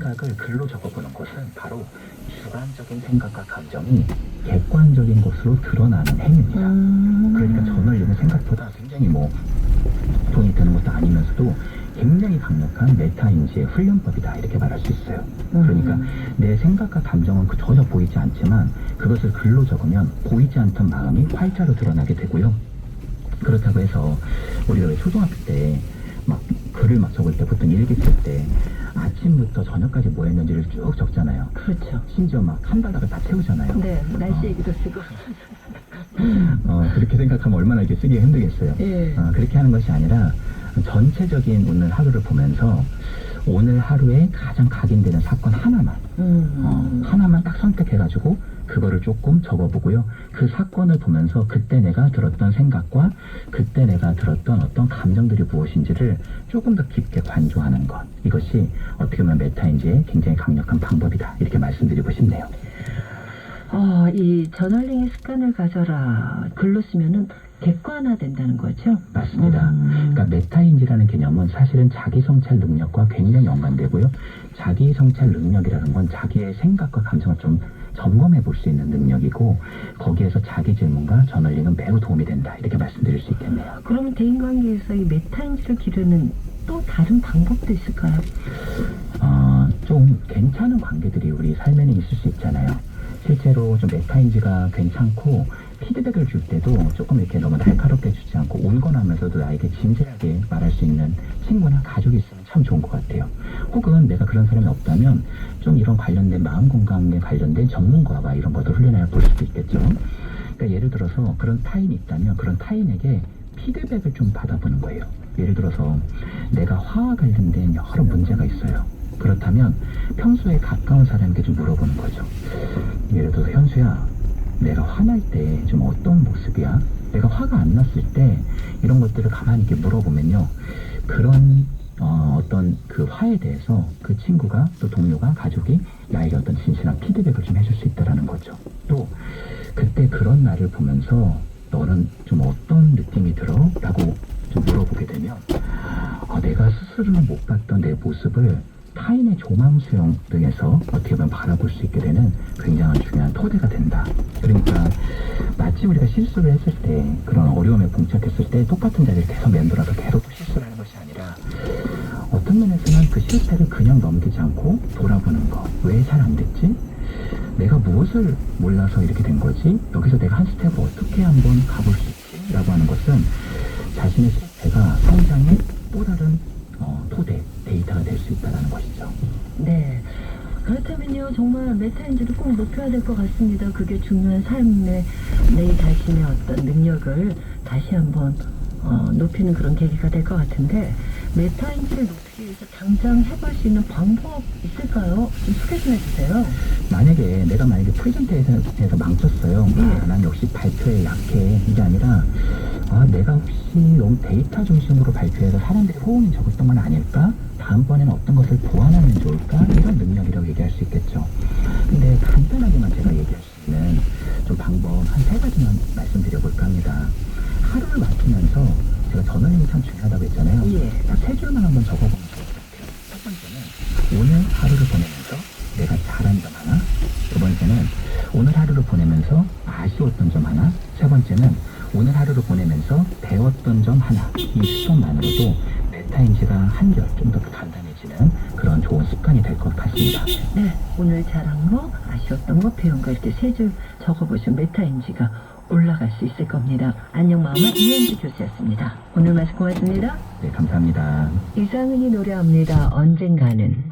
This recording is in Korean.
생각을 글로 적어보는 것은 바로 주관적인 생각과 감정이 객관적인 것으로 드러나는 행위입니다. 그러니까 저널링은 생각보다 굉장히 돈이 드는 것도 아니면서도 굉장히 강력한 메타인지의 훈련법이다 이렇게 말할 수 있어요. 그러니까 내 생각과 감정은 전혀 보이지 않지만 그것을 글로 적으면 보이지 않던 마음이 활자로 드러나게 되고요. 그렇다고 해서 우리가 왜 초등학교 때 막 글을 막 적을 때 보통 일기 쓸 때 아침부터 저녁까지 뭐 했는지를 쭉 적잖아요. 그렇죠. 심지어 막 한 달락을 다 채우잖아요. 네, 날씨 얘기도 쓰고. 그렇게 생각하면 얼마나 이렇게 쓰기가 힘들겠어요. 예. 그렇게 하는 것이 아니라 전체적인 오늘 하루를 보면서 오늘 하루에 가장 각인되는 사건 하나만 하나만 딱 선택해가지고 그거를 조금 적어보고요. 그 사건을 보면서 그때 내가 들었던 생각과 그때 내가 들었던 어떤 감정들이 무엇인지를 조금 더 깊게 관조하는 것, 이것이 어떻게 보면 메타인지의 굉장히 강력한 방법이다 이렇게 말씀드리고 싶네요. 이 저널링의 습관을 가져라 글로 쓰면은 객관화된다는 거죠? 맞습니다. 그러니까 메타인지라는 개념은 사실은 자기 성찰 능력과 굉장히 연관되고요. 자기 성찰 능력이라는 건 자기의 생각과 감정을 좀 점검해 볼 수 있는 능력이고, 거기에서 자기 질문과 저널링은 매우 도움이 된다 이렇게 말씀드릴 수 있겠네요. 그럼 대인관계에서 이 메타인지를 기르는 또 다른 방법도 있을까요? 좀 괜찮은 관계들이 우리 삶에는 있을 수 있잖아요. 실제로 좀 메타인지가 괜찮고 피드백을 줄 때도 조금 이렇게 너무 날카롭게 주지 않고 온건하면서도 나에게 진지하게 말할 수 있는 친구나 가족이 있으면 참 좋은 것 같아요. 혹은 내가 그런 사람이 없다면 좀 이런 관련된 마음 건강에 관련된 전문가와 이런 것도 훈련해 볼 수도 있겠죠. 그러니까 예를 들어서 그런 타인이 있다면 그런 타인에게 피드백을 좀 받아보는 거예요. 예를 들어서 내가 화와 관련된 여러 문제가 있어요. 그렇다면 평소에 가까운 사람에게 좀 물어보는 거죠. 예를 들어서 현수야, 내가 화날 때 좀 어떤 모습이야? 내가 화가 안 났을 때 이런 것들을 가만히 이렇게 물어보면요, 그런 어떤 그 화에 대해서 그 친구가 또 동료가 가족이 나에게 어떤 진실한 피드백을 좀 해줄 수 있다라는 거죠. 또 그때 그런 나를 보면서 너는 좀 어떤 느낌이 들어? 라고 좀 물어보게 되면 내가 스스로는 못 봤던 내 모습을 타인의 조망수용 등에서 어떻게 보면 바라볼 수 있게 되는 굉장히 중요한 토대가 된다. 그러니까 마치 우리가 실수를 했을 때, 그런 어려움에 봉착했을 때 똑같은 자리를 계속 맴돌아서 계속 실수를 하는 것이 아니라 어떤 면에서는 그 실패를 그냥 넘기지 않고 돌아보는 거. 왜 잘 안 됐지? 내가 무엇을 몰라서 이렇게 된 거지? 여기서 내가 한 스텝 어떻게 한번 가볼 수 있지? 라고 하는 것은 자신의 실패가 성장의 또 다른 토대, 데이터가 될 수 있다는 것이죠. 네. 그렇다면요, 정말 메타인지를 꼭 높여야 될 것 같습니다. 그게 중요한 삶의 내 자신의 어떤 능력을 다시 한번 높이는 그런 계기가 될 것 같은데, 메타인지를 높이기 위해서 당장 해볼 수 있는 방법 있을까요? 좀 소개 좀 해주세요. 내가 만약에 프레젠테이션에서 망쳤어요. 난 역시 발표에 약해. 이게 아니라 내가 혹시 너무 데이터 중심으로 발표해서 사람들이 호응이 적었던 건 아닐까? 다음번에는 어떤 것을 보완하면 좋을까? 이런 능력이라고 얘기할 수 있겠죠. 근데 간단하게만 제가 얘기할 수 있는 좀 방법 한 3가지만 말씀드려볼까 합니다. 하루를 맡으면서 제가 저널링이 참 중요하다고 했잖아요. 딱 3줄만 한번 적어보면 좋을 것 같아요. 첫 번째는 오늘 하루를 보내면서 내가 잘한 점 하나, 두 번째는 오늘 하루를 보내면서 아쉬웠던 점 하나, 세 번째는 오늘 하루를 보내면서 배웠던 점 하나. 이 습관만으로도 메타인지가 한결 좀 더 단단해지는 그런 좋은 습관이 될 것 같습니다. 네, 오늘 잘한 거, 아쉬웠던 거, 배운 거 이렇게 3줄 적어보시면 메타인지가 올라갈 수 있을 겁니다. 안녕마음아 이현주 교수였습니다. 오늘 말씀 고맙습니다. 네, 감사합니다. 이상은이 노래합니다. 언젠가는.